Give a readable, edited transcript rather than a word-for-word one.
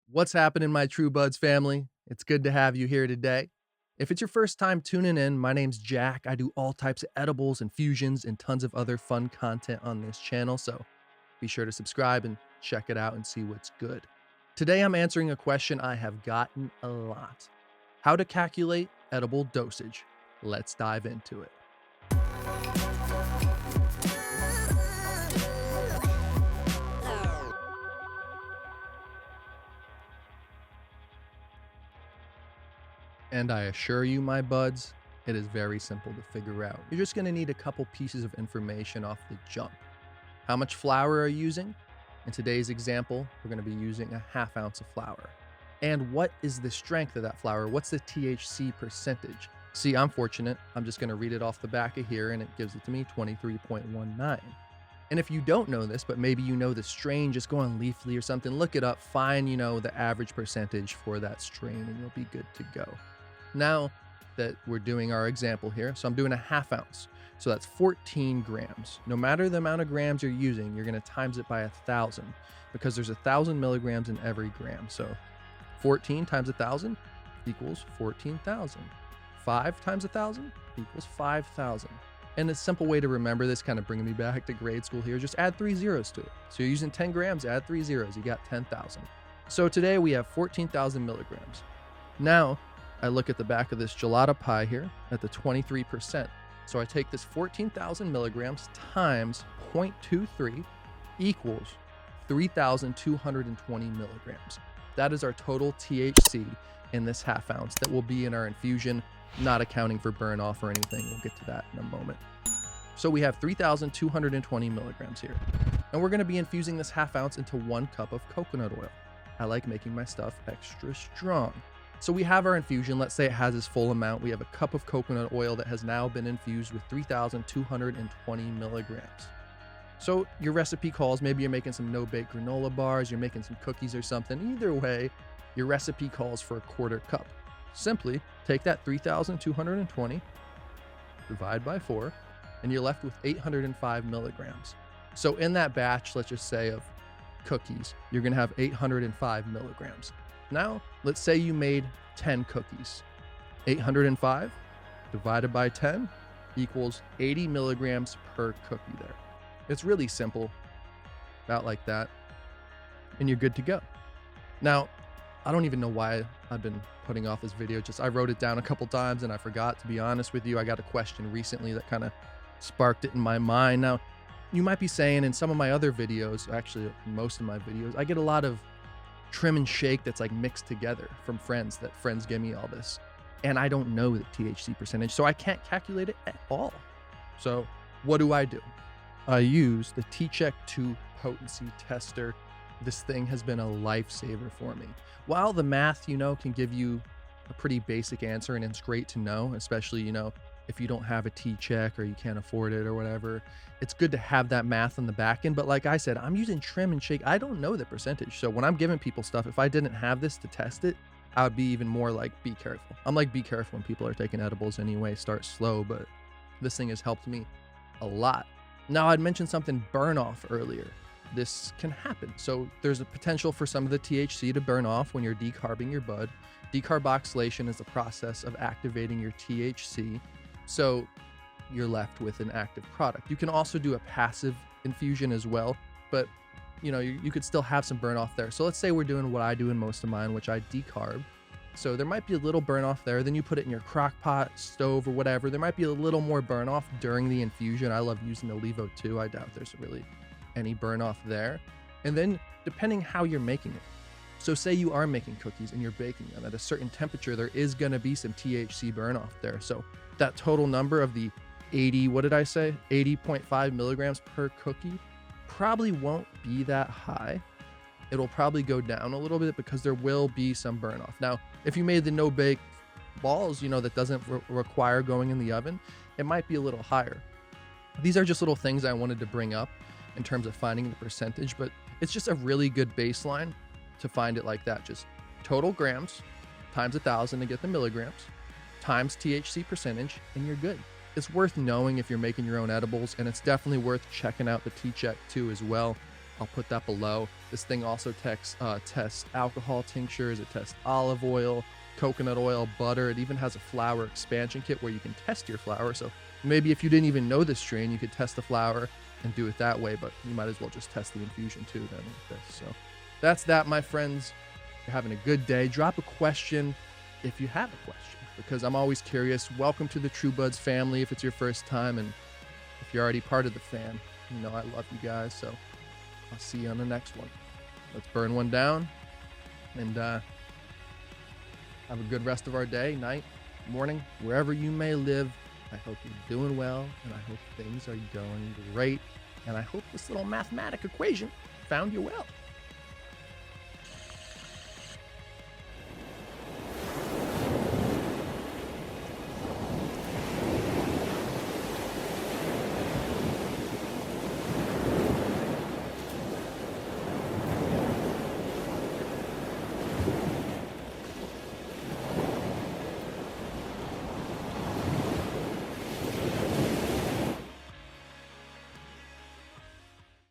What's happening, my True Buds family? It's good to have you here today. If it's your first time tuning in, my name's Jack. I do all types of edibles, infusions, and tons of other fun content on this channel, so be sure to subscribe and check it out and see what's good. Today, I'm answering a question I have gotten a lot: how to calculate edible dosage. Let's dive into it. And I assure you, my buds, it is very simple to figure out. You're just gonna need a couple pieces of information off the jump. How much flour are you using? In today's example, we're gonna be using a half ounce of flour. And what is the strength of that flour? What's the THC percentage? See, I'm fortunate. I'm just gonna read it off the back of here and it gives it to me 23.19. And if you don't know this, but maybe you know the strain, just go on Leafly or something, look it up, find, the average percentage for that strain, and you'll be good to go. Now that we're doing our example here, so I'm doing a half ounce. So that's 14 grams. No matter the amount of grams you're using, you're gonna times it by 1,000 because there's 1,000 milligrams in every gram. So 14 times 1,000 equals 14,000. 5 times 1,000 equals 5,000. And a simple way to remember this, kind of bringing me back to grade school here, just add 3 zeros to it. So you're using 10 grams, add 3 zeros, you got 10,000. So today we have 14,000 milligrams. Now, I look at the back of this gelato pie here at the 23%. So I take this 14,000 milligrams times 0.23 equals 3,220 milligrams. That is our total THC in this half ounce that will be in our infusion, not accounting for burn off or anything. We'll get to that in a moment. So we have 3,220 milligrams here. And we're gonna be infusing this half ounce into 1 cup of coconut oil. I like making my stuff extra strong. So we have our infusion. Let's say it has its full amount. We have a cup of coconut oil that has now been infused with 3,220 milligrams. So your recipe calls, maybe you're making some no-bake granola bars, you're making some cookies or something. Either way, your recipe calls for a 1/4 cup. Simply take that 3,220, divide by 4, and you're left with 805 milligrams. So in that batch, let's just say of cookies, you're gonna have 805 milligrams. Now, let's say you made 10 cookies. 805 divided by 10 equals 80 milligrams per cookie there. It's really simple, about like that, and you're good to go. Now, I don't even know why I've been putting off this video. I wrote it down a couple times and I forgot, to be honest with you. I got a question recently that kind of sparked it in my mind. Now, you might be saying in some of my other videos, actually most of my videos, I get a lot of trim and shake that's like mixed together from friends, that friends give me all this. And I don't know the THC percentage, so I can't calculate it at all. So what do? I use the T-Check 2 Potency Tester. This thing has been a lifesaver for me. While the math, can give you a pretty basic answer, and it's great to know, especially, if you don't have a T-Check or you can't afford it or whatever, it's good to have that math on the back end. But like I said, I'm using trim and shake. I don't know the percentage. So when I'm giving people stuff, if I didn't have this to test it, I would be even more like, be careful. I'm like, be careful when people are taking edibles anyway, start slow, but this thing has helped me a lot. Now, I'd mentioned something burn off earlier. This can happen. So there's a potential for some of the THC to burn off when you're decarbing your bud. Decarboxylation is the process of activating your THC. So you're left with an active product. You can also do a passive infusion as well, but you could still have some burn off there. So let's say we're doing what I do in most of mine, which I decarb. So there might be a little burn off there. Then you put it in your crock pot, stove, or whatever. There might be a little more burn off during the infusion. I love using the Levo 2. I doubt there's really any burn off there. And then depending how you're making it. So say you are making cookies and you're baking them at a certain temperature, there is going to be some THC burn off there. So that total number of the 80.5 milligrams per cookie probably won't be that high. It'll probably go down a little bit because there will be some burn off. Now, if you made the no-bake balls, that doesn't require going in the oven, it might be a little higher. These are just little things I wanted to bring up in terms of finding the percentage, but it's just a really good baseline to find it like that. Just total grams times 1,000 to get the milligrams times THC percentage, and you're good. It's worth knowing if you're making your own edibles, and it's definitely worth checking out the T-Check 2 as well. I'll put that below. This thing also tests alcohol tinctures. It tests olive oil, coconut oil, butter. It even has a flower expansion kit where you can test your flower. So maybe if you didn't even know this strain, you could test the flower and do it that way, but you might as well just test the infusion too then with this. So that's that, my friends. You're having a good day. Drop a question if you have a question, because I'm always curious. Welcome to the True Buds family if it's your first time, and if you're already part of the fam, you know I love you guys. So I'll see you on the next one. Let's burn one down and have a good rest of our day, night, morning, wherever you may live. I hope you're doing well, and I hope things are going great, and I hope this little mathematic equation found you well.